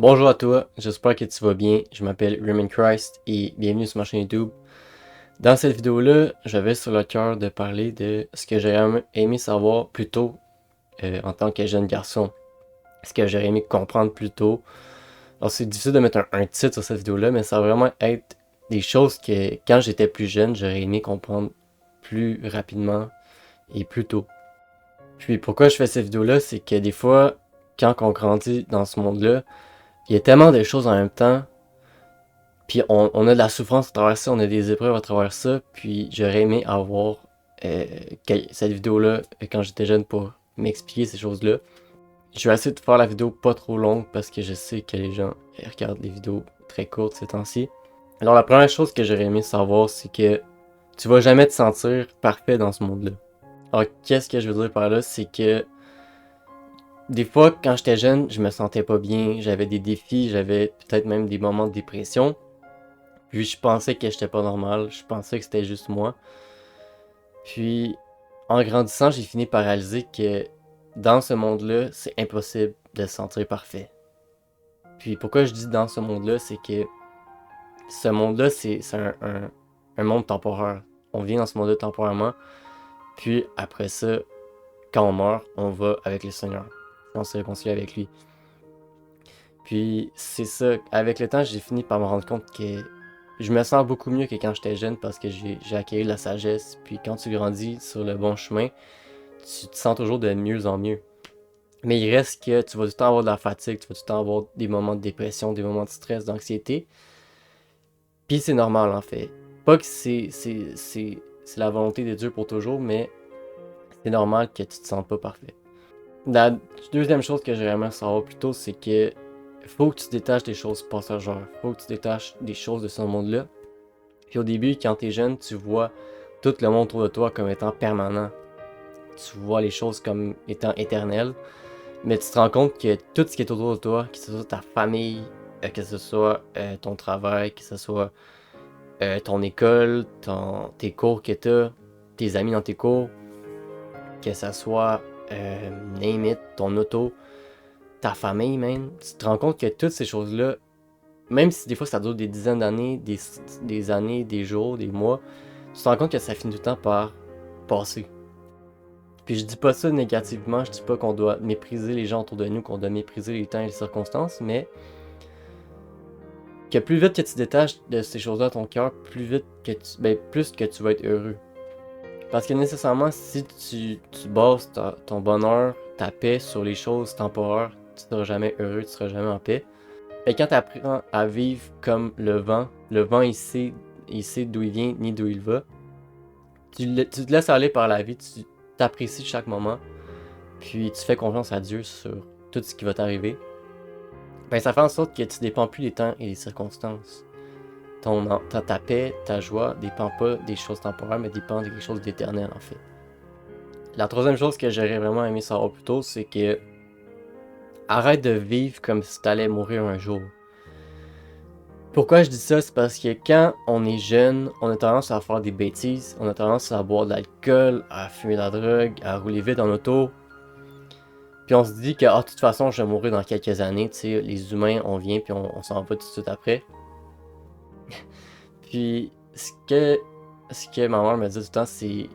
Bonjour à toi, j'espère que tu vas bien. Je m'appelle Raymond Christ et bienvenue sur ma chaîne YouTube. Dans cette vidéo-là, j'avais sur le cœur de parler de ce que j'aurais aimé savoir plus tôt en tant que jeune garçon. Ce que j'aurais aimé comprendre plus tôt. Alors c'est difficile de mettre un titre sur cette vidéo-là, mais ça va vraiment être des choses que quand j'étais plus jeune, j'aurais aimé comprendre plus rapidement et plus tôt. Puis pourquoi je fais cette vidéo-là, c'est que des fois, quand on grandit dans ce monde-là, il y a tellement de choses en même temps. Puis on a de la souffrance à travers ça, on a des épreuves à travers ça. Puis j'aurais aimé avoir cette vidéo-là quand j'étais jeune pour m'expliquer ces choses-là. Je vais essayer de faire la vidéo pas trop longue parce que je sais que les gens regardent les vidéos très courtes ces temps-ci. Alors la première chose que j'aurais aimé savoir, c'est que tu vas jamais te sentir parfait dans ce monde-là. Alors qu'est-ce que je veux dire par là, c'est que des fois quand j'étais jeune, je me sentais pas bien, j'avais des défis, j'avais peut-être même des moments de dépression. Puis je pensais que j'étais pas normal, je pensais que c'était juste moi. Puis en grandissant, j'ai fini par réaliser que dans ce monde-là, c'est impossible de se sentir parfait. Puis pourquoi je dis dans ce monde-là, c'est que ce monde-là, c'est un monde temporaire. On vient dans ce monde-là temporairement, puis après ça, quand on meurt, on va avec le Seigneur. On se réconcilie avec lui. Puis c'est ça, avec le temps, j'ai fini par me rendre compte que je me sens beaucoup mieux que quand j'étais jeune parce que j'ai acquis la sagesse. Puis quand tu grandis sur le bon chemin, tu te sens toujours de mieux en mieux. Mais il reste que tu vas tout le temps avoir de la fatigue, tu vas tout le temps avoir des moments de dépression, des moments de stress, d'anxiété. Puis c'est normal en fait. Pas que c'est la volonté de Dieu pour toujours, mais c'est normal que tu te sens pas parfait. La deuxième chose que j'aimerais vraiment savoir plus tôt, c'est que faut que tu détaches des choses passagères. Faut que tu détaches des choses de ce monde-là. Puis au début, quand t'es jeune, tu vois tout le monde autour de toi comme étant permanent. Tu vois les choses comme étant éternelles. Mais tu te rends compte que tout ce qui est autour de toi, que ce soit ta famille, que ce soit ton travail, que ce soit ton école, tes cours que t'as, tes amis dans tes cours, que ce soit name it, ton auto, ta famille même, tu te rends compte que toutes ces choses-là, même si des fois ça dure des dizaines d'années, des années, des jours, des mois, tu te rends compte que ça finit tout le temps par passer. Puis je dis pas ça négativement, je dis pas qu'on doit mépriser les gens autour de nous, qu'on doit mépriser les temps et les circonstances, mais que plus vite que tu détaches de ces choses-là à ton cœur, plus vite que plus que tu vas être heureux. Parce que nécessairement, si tu bases ton bonheur, ta paix sur les choses temporaires, tu seras jamais heureux, tu seras jamais en paix. Et quand tu apprends à vivre comme le vent il sait d'où il vient ni d'où il va. Tu te laisses aller par la vie, tu t'apprécies chaque moment, puis tu fais confiance à Dieu sur tout ce qui va t'arriver. Ben ça fait en sorte que tu dépends plus des temps et des circonstances. Ta paix, ta joie dépend pas des choses temporaires, mais dépend de quelque chose d'éternel en fait. La troisième chose que j'aurais vraiment aimé savoir plus tôt, c'est que arrête de vivre comme si t'allais mourir un jour. Pourquoi je dis ça? C'est parce que quand on est jeune, on a tendance à faire des bêtises, on a tendance à boire de l'alcool, à fumer de la drogue, à rouler vite en auto. Puis on se dit que, de toute façon, je vais mourir dans quelques années, tu sais, les humains, on vient puis on s'en va tout de suite après. Puis ce que ma mère me dit tout le temps, c'est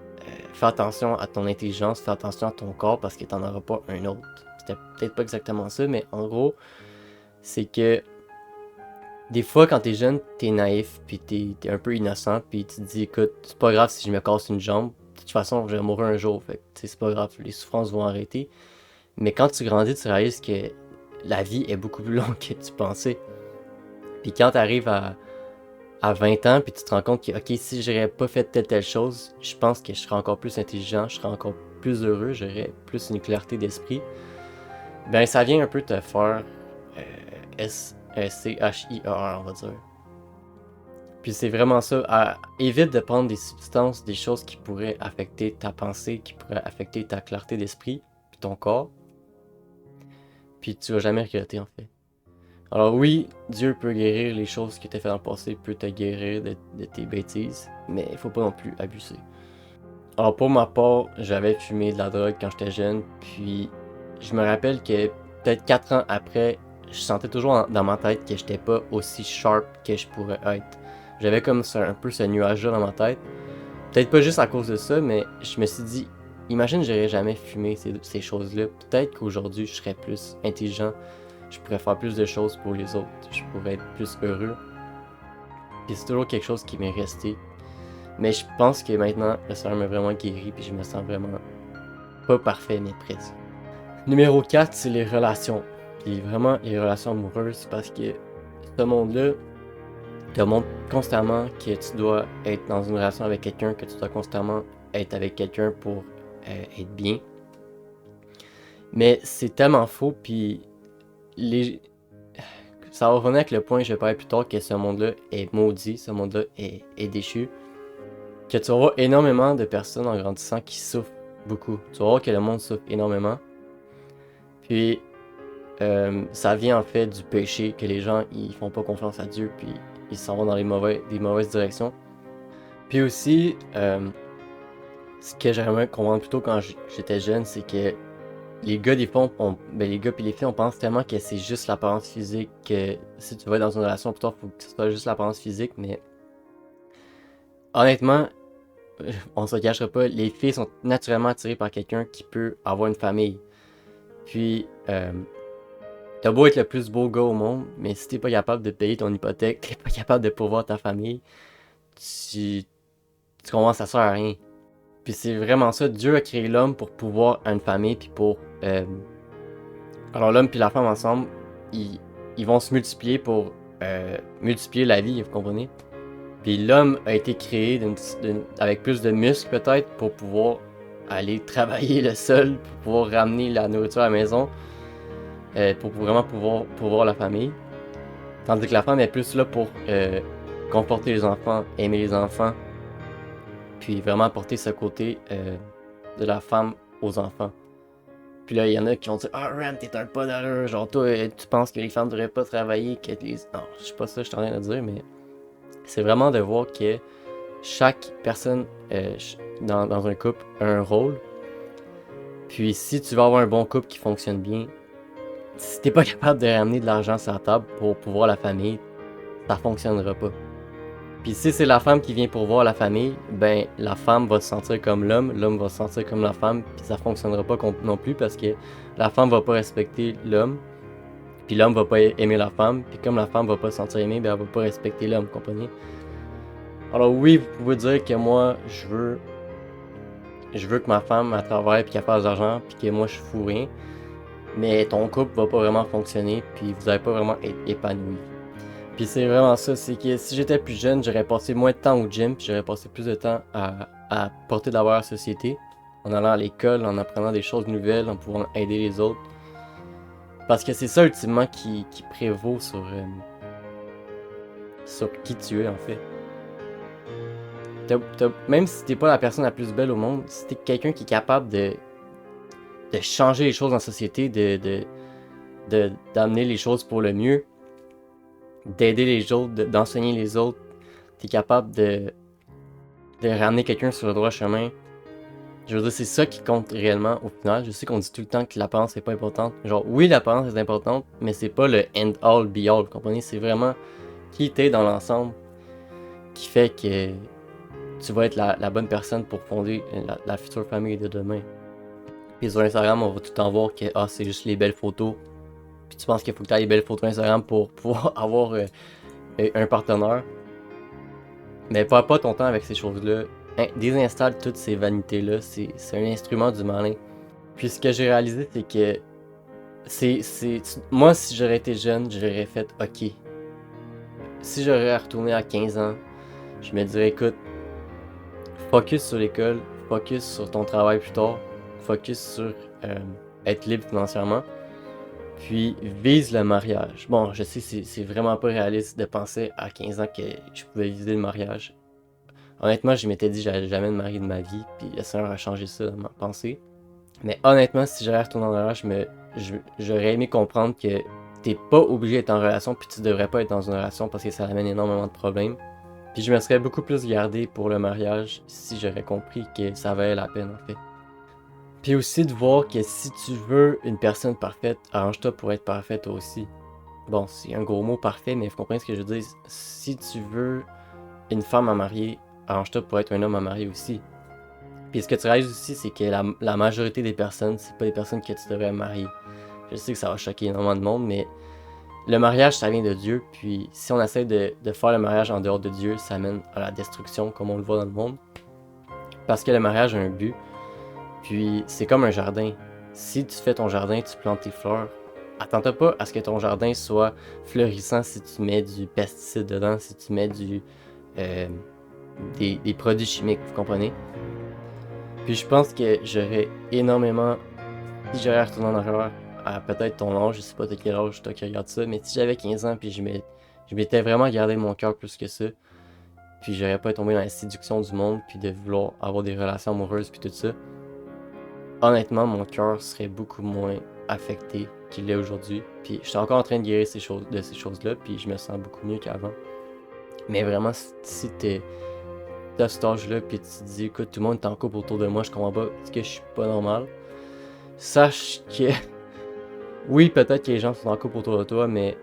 fais attention à ton intelligence, fais attention à ton corps parce que t'en auras pas un autre. C'était peut-être pas exactement ça, mais en gros, c'est que des fois, quand t'es jeune, t'es naïf, puis t'es un peu innocent, puis tu te dis, écoute, c'est pas grave si je me casse une jambe, de toute façon, je vais mourir un jour, fait que c'est pas grave, les souffrances vont arrêter. Mais quand tu grandis, tu réalises que la vie est beaucoup plus longue que tu pensais. Puis quand t'arrives à 20 ans, puis tu te rends compte que, ok, si j'aurais pas fait telle chose, je pense que je serais encore plus intelligent, je serais encore plus heureux, j'aurais plus une clarté d'esprit. Ben, ça vient un peu te faire CHIER, on va dire. Puis c'est vraiment ça. Évite de prendre des substances, des choses qui pourraient affecter ta pensée, qui pourraient affecter ta clarté d'esprit, puis ton corps. Puis tu vas jamais regretter en fait. Alors oui, Dieu peut guérir les choses que tu as fait dans le passé, peut te guérir de tes bêtises, mais il faut pas non plus abuser. Alors pour ma part, j'avais fumé de la drogue quand j'étais jeune, puis je me rappelle que peut-être 4 ans après, je sentais toujours dans ma tête que j'étais pas aussi sharp que je pourrais être. J'avais comme un peu ce nuage-là dans ma tête. Peut-être pas juste à cause de ça, mais je me suis dit, imagine j'aurais jamais fumé ces choses-là. Peut-être qu'aujourd'hui, je serais plus intelligent, je pourrais faire plus de choses pour les autres, je pourrais être plus heureux. Puis c'est toujours quelque chose qui m'est resté. Mais je pense que maintenant, le soleil m'a vraiment guéri, puis je me sens vraiment pas parfait, mais presque. Numéro 4, c'est les relations. Puis vraiment, les relations amoureuses, parce que ce monde-là te montre constamment que tu dois être dans une relation avec quelqu'un, que tu dois constamment être avec quelqu'un pour être bien. Mais c'est tellement faux, puis les... ça va revenir avec le point que je vais parler plus tard, que ce monde-là est maudit, ce monde-là est déchu. Que tu vas voir énormément de personnes en grandissant qui souffrent beaucoup. Tu vas voir que le monde souffre énormément. Puis, ça vient en fait du péché, que les gens ils font pas confiance à Dieu, puis ils s'en vont dans des mauvaises directions. Puis aussi, ce que j'aimerais comprendre plutôt quand j'étais jeune, c'est que les gars, des fois, les gars et les filles, on pense tellement que c'est juste l'apparence physique, que si tu vas être dans une relation plus tard, il faut que ce soit juste l'apparence physique, mais honnêtement, on se cachera pas, les filles sont naturellement attirées par quelqu'un qui peut avoir une famille. Puis, t'as beau être le plus beau gars au monde, mais si t'es pas capable de payer ton hypothèque, t'es pas capable de pourvoir ta famille, tu commences à sert à rien. Puis c'est vraiment ça, Dieu a créé l'homme pour pouvoir une famille, puis pour... alors l'homme puis la femme ensemble, ils vont se multiplier pour multiplier la vie, vous comprenez? Puis l'homme a été créé avec plus de muscles peut-être pour pouvoir aller travailler le sol, pour pouvoir ramener la nourriture à la maison, pour vraiment pouvoir la famille. Tandis que la femme est plus là pour conforter les enfants, aimer les enfants, puis vraiment apporter ce côté de la femme aux enfants. Puis là, il y en a qui vont dire « Ah, Ram, t'es un pas d'heureux, genre toi, tu penses que les femmes devraient pas travailler, que les... » Non, je sais pas ça que je suis en train de dire, mais c'est vraiment de voir que chaque personne dans un couple a un rôle. Puis si tu veux avoir un bon couple qui fonctionne bien, si t'es pas capable de ramener de l'argent sur la table pour pouvoir la famille, ça fonctionnera pas. Puis si c'est la femme qui vient pour voir la famille, ben la femme va se sentir comme l'homme va se sentir comme la femme, puis ça fonctionnera pas non plus parce que la femme va pas respecter l'homme, puis l'homme va pas aimer la femme, puis comme la femme va pas se sentir aimée, ben elle va pas respecter l'homme, comprenez? Alors oui, vous pouvez dire que moi, je veux que ma femme elle travaille puis qu'elle fasse de l'argent, puis que moi je fous rien, mais ton couple va pas vraiment fonctionner, puis vous allez pas vraiment être épanoui. Puis c'est vraiment ça, c'est que si j'étais plus jeune, j'aurais passé moins de temps au gym, puis j'aurais passé plus de temps à porter d'abord à la société, en allant à l'école, en apprenant des choses nouvelles, en pouvant aider les autres. Parce que c'est ça ultimement qui prévaut sur qui tu es en fait. Même si t'es pas la personne la plus belle au monde, si t'es quelqu'un qui est capable de changer les choses dans la société, d'amener les choses pour le mieux, d'aider les autres, d'enseigner les autres, t'es capable de ramener quelqu'un sur le droit chemin. Je veux dire, c'est ça qui compte réellement au final. Je sais qu'on dit tout le temps que l'apparence est pas importante. Genre, oui, l'apparence est importante, mais c'est pas le end-all, be-all, vous comprenez? C'est vraiment qui t'es dans l'ensemble qui fait que tu vas être la bonne personne pour fonder la future famille de demain. Puis sur Instagram, on va tout le temps voir que c'est juste les belles photos. Puis tu penses qu'il faut que tu aies les belles photos Instagram pour pouvoir avoir un partenaire. Mais perds pas ton temps avec ces choses-là. Désinstalle toutes ces vanités-là. C'est un instrument du malin. Puis ce que j'ai réalisé, c'est que moi, si j'aurais été jeune, j'aurais fait OK. Si j'aurais retourné à 15 ans, je me dirais écoute, focus sur l'école, focus sur ton travail plus tard, focus sur être libre financièrement, puis vise le mariage. Bon, je sais, c'est vraiment pas réaliste de penser à 15 ans que je pouvais viser le mariage. Honnêtement, je m'étais dit que j'allais jamais me marier de ma vie, puis le Seigneur a changé ça dans ma pensée. Mais honnêtement, si j'avais retourné en arrière, j'aurais aimé comprendre que t'es pas obligé d'être en relation, puis tu devrais pas être dans une relation parce que ça amène énormément de problèmes. Puis je me serais beaucoup plus gardé pour le mariage si j'aurais compris que ça valait la peine en fait. Puis aussi de voir que si tu veux une personne parfaite, arrange-toi pour être parfaite toi aussi. bon, c'est un gros mot parfait, mais vous comprenez ce que je veux dire. Si tu veux une femme à marier, arrange-toi pour être un homme à marier aussi. Puis ce que tu réalises aussi, c'est que la majorité des personnes, c'est pas des personnes que tu devrais marier. Je sais que ça va choquer énormément de monde, mais le mariage, ça vient de Dieu. Puis si on essaie de faire le mariage en dehors de Dieu, ça mène à la destruction, comme on le voit dans le monde. Parce que le mariage a un but. Puis c'est comme un jardin. Si tu fais ton jardin, tu plantes tes fleurs. Attends-toi pas à ce que ton jardin soit fleurissant si tu mets du pesticide dedans, si tu mets euh, des produits chimiques, vous comprenez? Puis je pense que j'aurais énormément, si j'aurais retourné en arrière à peut-être ton âge, je sais pas de quel âge toi qui regarde ça, mais si j'avais 15 ans puis je m'étais vraiment gardé mon cœur plus que ça, puis j'aurais pas tombé dans la séduction du monde puis de vouloir avoir des relations amoureuses puis tout ça, honnêtement mon cœur serait beaucoup moins affecté qu'il l'est aujourd'hui. Puis je suis encore en train de guérir de ces choses-là puis je me sens beaucoup mieux qu'avant. Mais vraiment si t'es à cet âge-là puis tu te dis écoute tout le monde est en couple autour de moi, je comprends pas, est-ce que je suis pas normal? Sache que oui, peut-être que les gens sont en couple autour de toi, mais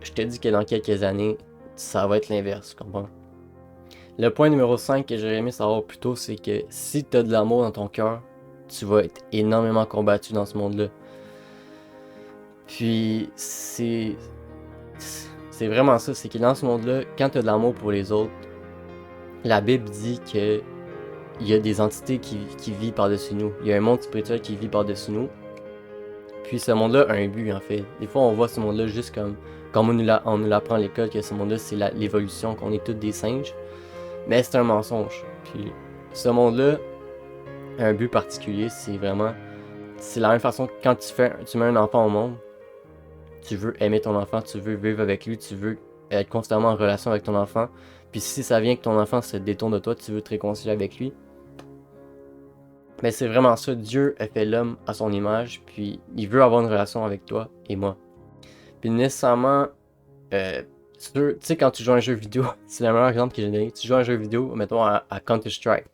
je te dis que dans quelques années, ça va être l'inverse, tu comprends? Le point numéro 5 que j'aurais aimé savoir plus tôt, c'est que si tu as de l'amour dans ton cœur, tu vas être énormément combattu dans ce monde-là. Puis c'est vraiment ça, c'est que dans ce monde-là, quand tu as de l'amour pour les autres, la Bible dit que il y a des entités qui vivent par-dessus nous. Il y a un monde spirituel qui vit par-dessus nous. Puis ce monde-là a un but, en fait. Des fois, on voit ce monde-là juste comme on nous l'apprend à l'école, que ce monde-là, c'est l'évolution, qu'on est tous des singes. Mais c'est un mensonge. Puis ce monde-là a un but particulier, c'est la même façon que quand tu mets un enfant au monde, tu veux aimer ton enfant, tu veux vivre avec lui, tu veux être constamment en relation avec ton enfant. Puis si ça vient que ton enfant se détourne de toi, tu veux te réconcilier avec lui. Mais c'est vraiment ça, Dieu a fait l'homme à son image, puis il veut avoir une relation avec toi et moi. Puis nécessairement, tu sais, quand tu joues à un jeu vidéo, c'est le meilleur exemple que j'ai donné. Tu joues à un jeu vidéo, mettons à Counter-Strike.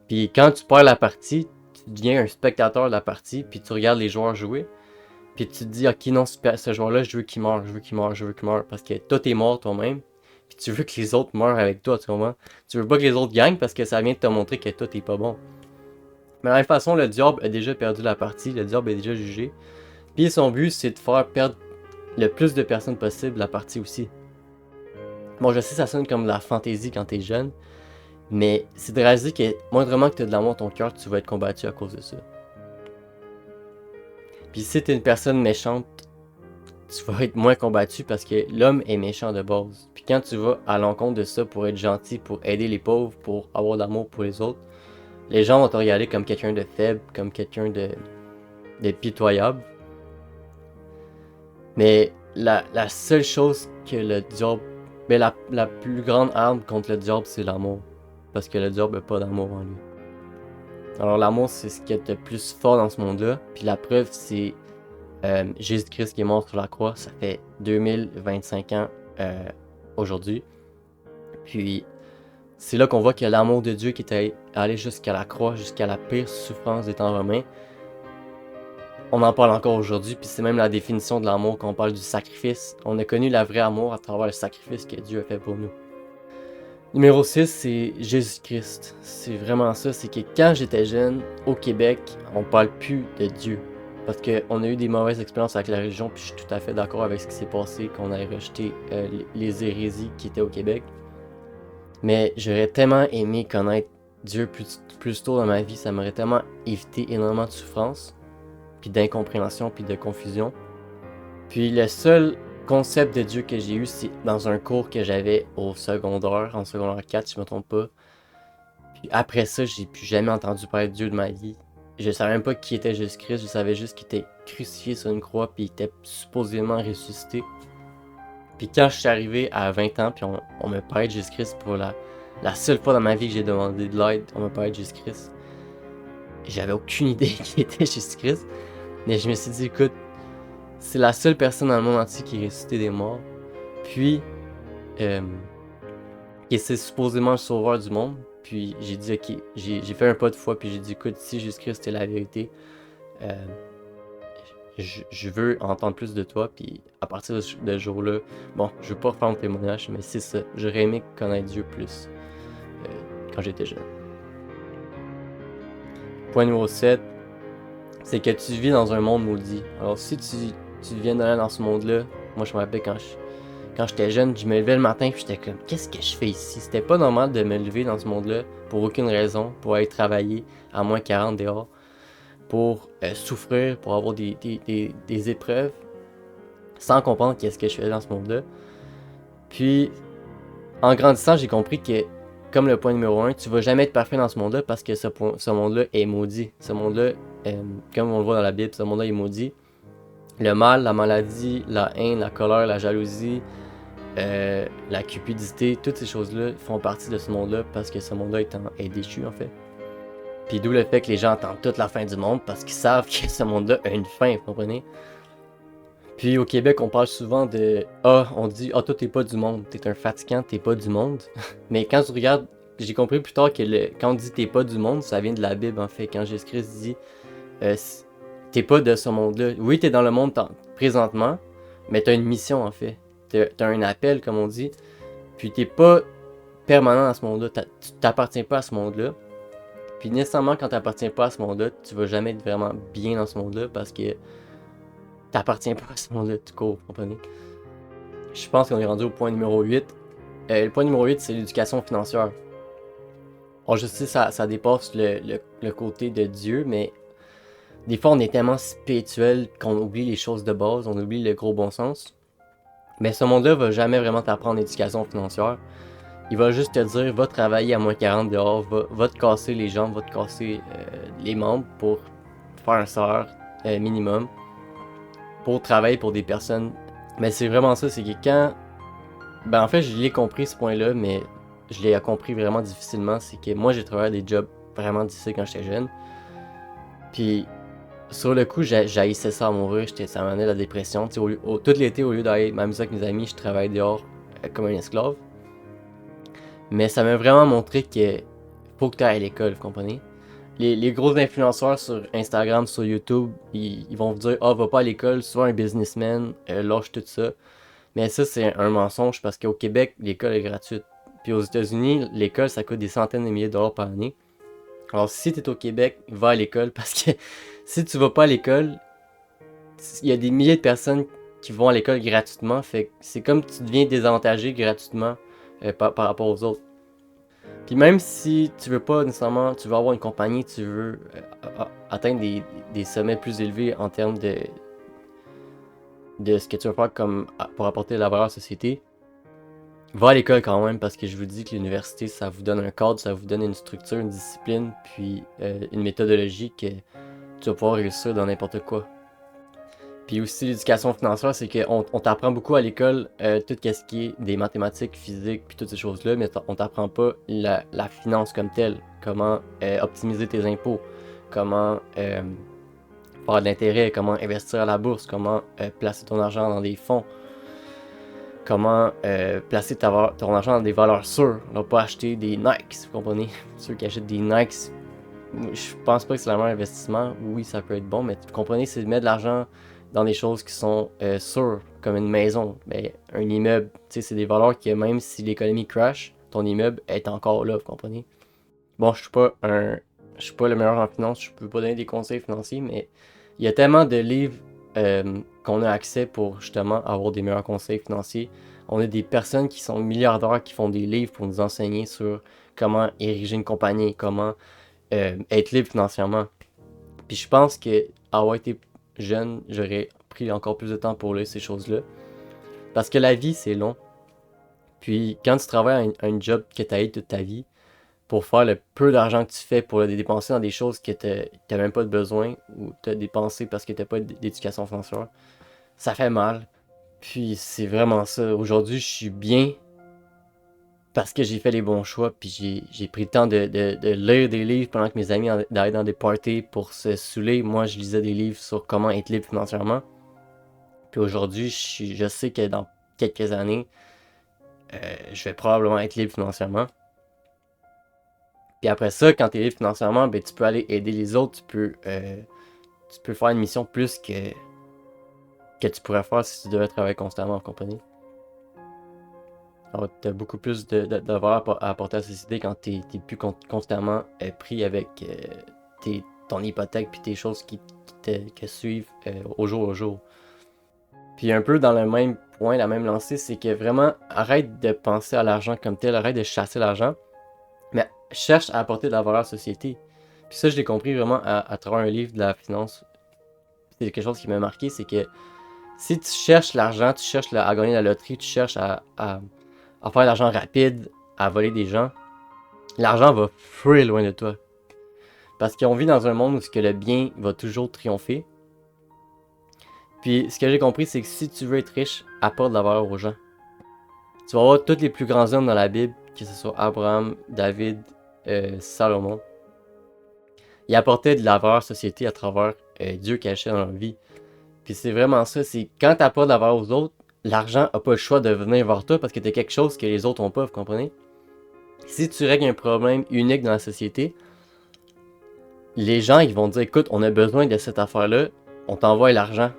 Puis quand tu perds la partie, tu deviens un spectateur de la partie, puis tu regardes les joueurs jouer. Puis tu te dis, ok, non, ce joueur-là, je veux qu'il meure, je veux qu'il meure, je veux qu'il meure. Parce que toi, t'es mort toi-même. Puis tu veux que les autres meurent avec toi, tu comprends? Tu veux pas que les autres gagnent parce que ça vient de te montrer que toi, t'es pas bon. Mais de la même façon, le diable a déjà perdu la partie, le diable est déjà jugé. Puis son but, c'est de faire perdre le plus de personnes possible la partie aussi. Bon, je sais, ça sonne comme de la fantaisie quand t'es jeune, mais c'est de réaliser que moindrement que t'as de l'amour dans ton cœur, tu vas être combattu à cause de ça. Puis si t'es une personne méchante, tu vas être moins combattu parce que l'homme est méchant de base. Puis quand tu vas à l'encontre de ça pour être gentil, pour aider les pauvres, pour avoir de l'amour pour les autres, les gens vont te regarder comme quelqu'un de faible, comme quelqu'un de pitoyable. Mais la seule chose que le diable... Mais la plus grande arme contre le diable, c'est l'amour. Parce que le diable n'a pas d'amour en lui. Alors l'amour, c'est ce qui est le plus fort dans ce monde-là. Puis la preuve, c'est Jésus-Christ qui est mort sur la croix. Ça fait 2025 ans aujourd'hui. Puis c'est là qu'on voit qu'il y a l'amour de Dieu qui est allé jusqu'à la croix, jusqu'à la pire souffrance des temps romains. On en parle encore aujourd'hui, puis c'est même la définition de l'amour quand on parle du sacrifice. On a connu la vraie amour à travers le sacrifice que Dieu a fait pour nous. Numéro 6, c'est Jésus-Christ. C'est vraiment ça, c'est que quand j'étais jeune, au Québec, on parle plus de Dieu. Parce qu'on a eu des mauvaises expériences avec la religion, puis je suis tout à fait d'accord avec ce qui s'est passé, qu'on ait rejeté les hérésies qui étaient au Québec. Mais j'aurais tellement aimé connaître Dieu plus tôt dans ma vie, ça m'aurait tellement évité énormément de souffrance, puis d'incompréhension, puis de confusion. Puis le seul concept de Dieu que j'ai eu, c'est dans un cours que j'avais au secondaire, en secondaire 4, si je me trompe pas. Puis après ça, j'ai plus jamais entendu parler de Dieu de ma vie. Je savais même pas qui était Jésus-Christ, je savais juste qu'il était crucifié sur une croix, puis il était supposément ressuscité. Puis quand je suis arrivé à 20 ans, puis on me parlait de Jésus-Christ pour la seule fois dans ma vie que j'ai demandé de l'aide, on me parlait de Jésus-Christ. J'avais aucune idée qui était Jésus-Christ, mais je me suis dit, écoute, c'est la seule personne dans le monde entier qui est ressuscitée des morts. Puis, et c'est supposément le sauveur du monde. Puis j'ai dit, ok, j'ai fait un pas de foi, puis j'ai dit, écoute, si Jésus-Christ est la vérité, je veux entendre plus de toi, puis à partir de ce jour-là, bon, je veux pas refaire mon témoignage, mais c'est ça, j'aurais aimé connaître Dieu plus quand j'étais jeune. Point numéro 7, c'est que tu vis dans un monde maudit. Alors si tu viens d'aller dans ce monde-là, moi je me rappelle quand j'étais jeune, je me levais le matin puis j'étais comme, qu'est-ce que je fais ici? C'était pas normal de me lever dans ce monde-là pour aucune raison, pour aller travailler à moins 40 dehors, pour souffrir, pour avoir des épreuves, sans comprendre qu'est-ce que je faisais dans ce monde-là. Puis, en grandissant, j'ai compris que, comme le point numéro 1, tu vas jamais être parfait dans ce monde-là parce que ce monde-là est maudit. Ce monde-là, comme on le voit dans la Bible, ce monde-là est maudit. Le mal, la maladie, la haine, la colère, la jalousie, la cupidité, toutes ces choses-là font partie de ce monde-là parce que ce monde-là est déchu en fait. Puis d'où le fait que les gens attendent toute la fin du monde parce qu'ils savent que ce monde-là a une fin, vous comprenez? Puis au Québec, on parle souvent de on dit toi t'es pas du monde, t'es un fatigant, t'es pas du monde. Mais quand tu regardes, j'ai compris plus tard que quand on dit t'es pas du monde, ça vient de la Bible en fait. Quand Jésus-Christ dit t'es pas de ce monde-là. Oui, t'es dans le monde présentement, mais t'as une mission en fait. T'as un appel, comme on dit. Puis t'es pas permanent dans ce monde-là. Tu t'appartiens pas à ce monde-là. Puis nécessairement, quand t'appartiens pas à ce monde-là, tu vas jamais être vraiment bien dans ce monde-là parce que t'appartiens pas à ce monde-là, tu cours, vous comprenez? Je pense qu'on est rendu au point numéro 8. Le point numéro 8, c'est l'éducation financière. Bon, je sais, ça dépasse le côté de Dieu, mais des fois, on est tellement spirituel qu'on oublie les choses de base, on oublie le gros bon sens. Mais ce monde-là va jamais vraiment t'apprendre l'éducation financière. Il va juste te dire, va travailler à moins 40 dehors, va te casser les jambes, va te casser les membres pour faire un salaire minimum, pour travailler pour des personnes. Mais c'est vraiment ça, c'est que quand... Ben en fait, je l'ai compris ce point-là, mais je l'ai compris vraiment difficilement. C'est que moi, j'ai travaillé des jobs vraiment difficiles quand j'étais jeune. Puis sur le coup, j'haïssais ça à mourir, ça m'amenait la dépression. Tout l'été, au lieu d'aller m'amuser avec mes amis, je travaillais dehors comme un esclave. Mais ça m'a vraiment montré que faut que tu ailles à l'école, vous comprenez? Les gros influenceurs sur Instagram, sur YouTube, ils vont vous dire va pas à l'école, sois un businessman, lâche tout ça. Mais ça, c'est un mensonge parce qu'au Québec, l'école est gratuite. Puis aux États-Unis, l'école, ça coûte des centaines de milliers de dollars par année. Alors si tu es au Québec, va à l'école parce que si tu vas pas à l'école, il y a des milliers de personnes qui vont à l'école gratuitement. Fait que c'est comme tu deviens désavantagé gratuitement par rapport aux autres. Puis même si tu veux pas nécessairement, tu veux avoir une compagnie, tu veux atteindre des sommets plus élevés en termes de ce que tu veux faire comme pour apporter de la valeur à la société, va à l'école quand même parce que je vous dis que l'université, ça vous donne un cadre, ça vous donne une structure, une discipline, puis une méthodologie que tu vas pouvoir réussir dans n'importe quoi. Puis aussi l'éducation financière, c'est qu'on t'apprend beaucoup à l'école tout ce qui est des mathématiques, physique, puis toutes ces choses-là, mais on t'apprend pas la finance comme telle, comment optimiser tes impôts, comment faire de l'intérêt, comment investir à la bourse, comment placer ton argent dans des fonds, comment placer ton argent dans des valeurs sûres, ne pas acheter des Nikes, vous comprenez? Ceux qui achètent des Nikes, je pense pas que c'est le meilleur investissement. Oui, ça peut être bon, mais vous comprenez, c'est de mettre de l'argent dans des choses qui sont sûres, comme une maison, ben, un immeuble. Tu sais, c'est des valeurs que même si l'économie crash, ton immeuble est encore là, vous comprenez? Bon, je suis pas le meilleur en finance, je peux pas donner des conseils financiers, mais il y a tellement de livres qu'on a accès pour justement avoir des meilleurs conseils financiers. On a des personnes qui sont milliardaires qui font des livres pour nous enseigner sur comment ériger une compagnie, comment être libre financièrement. Puis je pense que avoir été jeune, j'aurais pris encore plus de temps pour lire ces choses-là. Parce que la vie, c'est long. Puis quand tu travailles à un job que tu as eu toute ta vie, pour faire le peu d'argent que tu fais pour le dépenser dans des choses que tu n'as même pas de besoin ou tu as dépensé parce que tu n'as pas d'éducation financière, ça fait mal. Puis c'est vraiment ça. Aujourd'hui, je suis bien parce que j'ai fait les bons choix, puis j'ai pris le temps de lire des livres pendant que mes amis allaient dans des parties pour se saouler. Moi, je lisais des livres sur comment être libre financièrement. Puis aujourd'hui, je sais que dans quelques années, je vais probablement être libre financièrement. Puis après ça, quand tu es libre financièrement, ben, tu peux aller aider les autres, tu peux faire une mission plus que que tu pourrais faire si tu devais travailler constamment en compagnie. Alors, tu as beaucoup plus de valeur à apporter à la société quand tu n'es plus constamment pris avec ton hypothèque puis tes choses qui suivent au jour au jour. Puis un peu dans le même point, la même lancée, c'est que vraiment, arrête de penser à l'argent comme tel, arrête de chasser l'argent, mais cherche à apporter de la valeur à la société. Puis ça, je l'ai compris vraiment à travers un livre de la finance. C'est quelque chose qui m'a marqué, c'est que si tu cherches l'argent, tu cherches à gagner la loterie, tu cherches à faire de l'argent rapide, à voler des gens, l'argent va fuir loin de toi. Parce qu'on vit dans un monde où ce que le bien va toujours triompher. Puis ce que j'ai compris, c'est que si tu veux être riche, apporte de la valeur aux gens. Tu vas voir tous les plus grands hommes dans la Bible, que ce soit Abraham, David, Salomon. Ils apportaient de la valeur à la société à travers Dieu caché dans leur vie. Puis c'est vraiment ça, c'est quand tu apportes de la valeur aux autres, l'argent n'a pas le choix de venir vers toi parce que tu as quelque chose que les autres n'ont pas, vous comprenez? Si tu règles un problème unique dans la société, les gens ils vont dire écoute, on a besoin de cette affaire-là, on t'envoie l'argent.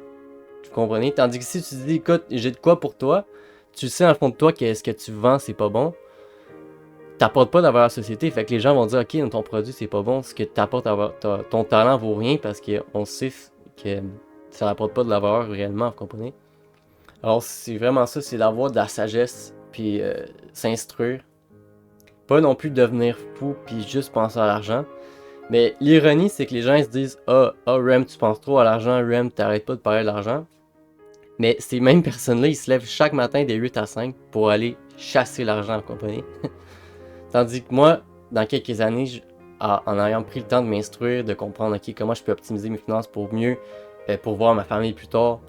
Vous comprenez? Tandis que si tu dis écoute, j'ai de quoi pour toi, tu sais en fond de toi que ce que tu vends c'est pas bon, t'apportes pas de la valeur à la société, fait que les gens vont dire ok, ton produit c'est pas bon, ce que t'apportes, ton talent vaut rien parce qu'on sait que ça n'apporte pas de la valeur réellement, vous comprenez? Alors c'est vraiment ça, c'est d'avoir de la sagesse, puis s'instruire. Pas non plus devenir fou, puis juste penser à l'argent. Mais l'ironie, c'est que les gens ils se disent Rem, tu penses trop à l'argent, Rem, t'arrêtes pas de parler de l'argent. Mais ces mêmes personnes-là, ils se lèvent chaque matin de 8 à 5 pour aller chasser l'argent en compagnie. Tandis que moi, dans quelques années, en ayant pris le temps de m'instruire, de comprendre comment je peux optimiser mes finances pour mieux pourvoir ma famille plus tard,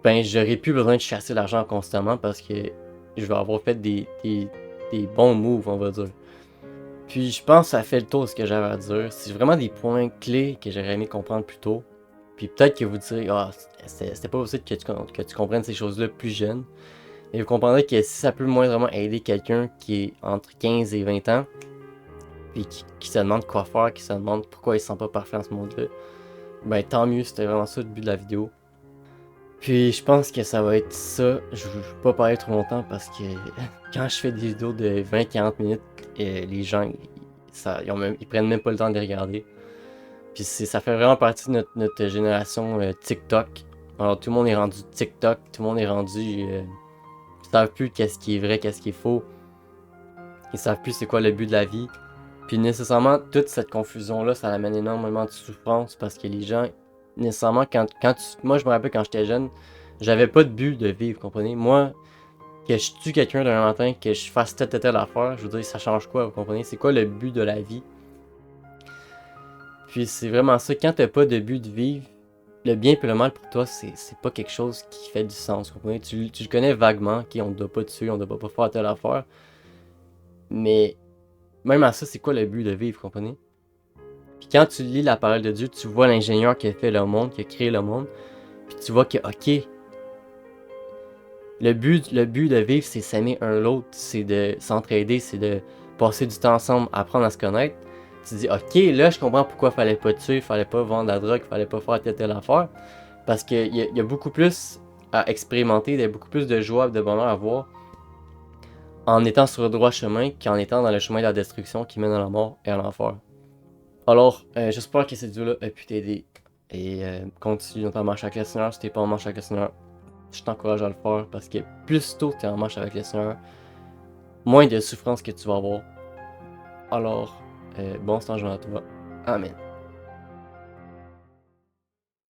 ben j'aurais plus besoin de chasser l'argent constamment parce que je vais avoir fait des bons moves, on va dire. Puis je pense que ça fait le tour de ce que j'avais à dire. C'est vraiment des points clés que j'aurais aimé comprendre plus tôt. Puis peut-être que vous direz, c'était pas possible que tu comprennes ces choses-là plus jeune. Mais vous comprendrez que si ça peut moindrement aider quelqu'un qui est entre 15 et 20 ans, puis qui se demande quoi faire, qui se demande pourquoi il se sent pas parfait en ce monde-là, ben tant mieux, c'était vraiment ça le but de la vidéo. Puis je pense que ça va être ça. Je veux pas parler trop longtemps parce que quand je fais des vidéos de 20-40 minutes, les gens ils prennent même pas le temps de les regarder. Puis ça fait vraiment partie de notre génération TikTok. Alors tout le monde est rendu TikTok, tout le monde est rendu. Ils savent plus qu'est-ce qui est vrai, qu'est-ce qui est faux. Ils savent plus c'est quoi le but de la vie. Puis nécessairement, toute cette confusion-là, ça amène énormément de souffrance parce que les gens, nécessairement, moi je me rappelle quand j'étais jeune, j'avais pas de but de vivre, comprenez? Moi, que je tue quelqu'un d'un matin, que je fasse telle affaire, je veux dire, ça change quoi, vous comprenez? C'est quoi le but de la vie? Puis c'est vraiment ça, quand t'as pas de but de vivre, le bien et le mal pour toi, c'est pas quelque chose qui fait du sens, vous comprenez? Tu le connais vaguement, ok, on ne doit pas tuer, on ne doit pas faire telle affaire, mais même à ça, c'est quoi le but de vivre, vous comprenez? Puis quand tu lis la parole de Dieu, tu vois l'ingénieur qui a fait le monde, qui a créé le monde, puis tu vois que, ok, le but de vivre, c'est s'aimer un l'autre, c'est de s'entraider, c'est de passer du temps ensemble, apprendre à se connaître. Tu dis, ok, là, je comprends pourquoi fallait pas tuer, fallait pas vendre la drogue, fallait pas faire telle affaire. Parce qu'il y a beaucoup plus à expérimenter, il y a beaucoup plus de joie et de bonheur à voir en étant sur le droit chemin qu'en étant dans le chemin de la destruction qui mène à la mort et à l'enfer. Alors, j'espère que cette vidéo-là a pu t'aider. Et continue dans ta marche avec le Seigneur. Si t'es pas en marche avec le Seigneur, je t'encourage à le faire parce que plus tôt tu es en marche avec le Seigneur, moins de souffrance que tu vas avoir. Alors, bon stand à toi. Amen.